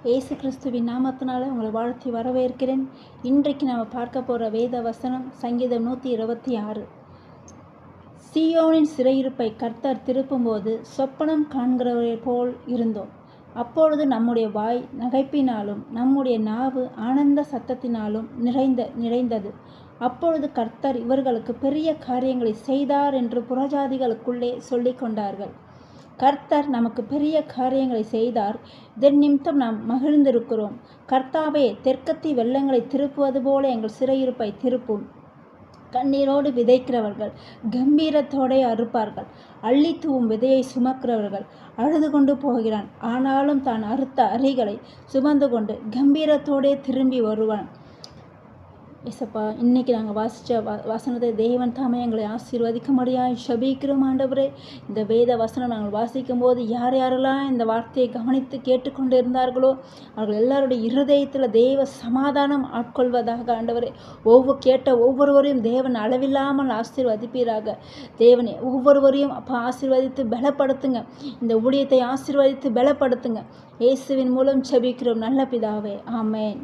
இயேசு கிறிஸ்துவின் நாமத்தினால உங்களை வாழ்த்தி வரவேற்கிறேன். இன்றைக்கு நம்ம பார்க்க போகிற வேத வசனம் சங்கீதம் 126. சீயோனின் சிறையிருப்பை கர்த்தர் திருப்பும்போது சொப்பனம் காண்கிறவரை போல் இருந்தோம். அப்பொழுது நம்முடைய வாய் நகைப்பினாலும் நம்முடைய நாவு ஆனந்த சத்தத்தினாலும் நிறைந்தது. அப்பொழுது கர்த்தர் இவர்களுக்கு பெரிய காரியங்களை செய்தார் என்று புறஜாதிகளுக்குள்ளே சொல்லிக் கொண்டார்கள். கர்த்தர் நமக்கு பெரிய காரியங்களை செய்தார், இதன் நிமித்தம் நாம் மகிழ்ந்திருக்கிறோம். கர்த்தாவே, தெற்கத்தி வெள்ளங்களை திருப்புவது போல எங்கள் சிறையிருப்பை திருப்பும். கண்ணீரோடு விதைக்கிறவர்கள் கம்பீரத்தோடே அறுப்பார்கள். அள்ளி தூவும் விதையை சுமக்கிறவர்கள் அழுது கொண்டு போகிறான், ஆனாலும் தான் அறுத்த அரிகளை சுமந்து கொண்டு கம்பீரத்தோடே திரும்பி வருவான். ஏசப்பா, இன்னைக்கு நாங்கள் வாசித்த வசனத்தை தேவன் தாமே எங்களை ஆசீர்வதிக்கும்படியாய் ஜெபிக்கிறோம். ஆண்டவரே, இந்த வேத வசனம் நாங்கள் வாசிக்கும் போது யார் யாரெல்லாம் இந்த வார்த்தையை கவனித்து கேட்டுக்கொண்டு இருந்தார்களோ அவர்கள் எல்லாருடைய இருதயத்தில் தேவ சமாதானம் ஆட்கொள்வதாக. ஆண்டவரே, கேட்ட ஒவ்வொருவரையும் தேவன் அளவில்லாமல் ஆசீர்வதிப்பீராக. தேவனே, ஒவ்வொருவரையும் அப்போ ஆசீர்வதித்து பலப்படுத்துங்க. இந்த ஊழியத்தை ஆசீர்வதித்து பலப்படுத்துங்க. இயேசுவின் மூலம் ஜெபிக்கிறோம் நல்ல பிதாவே, ஆமென்.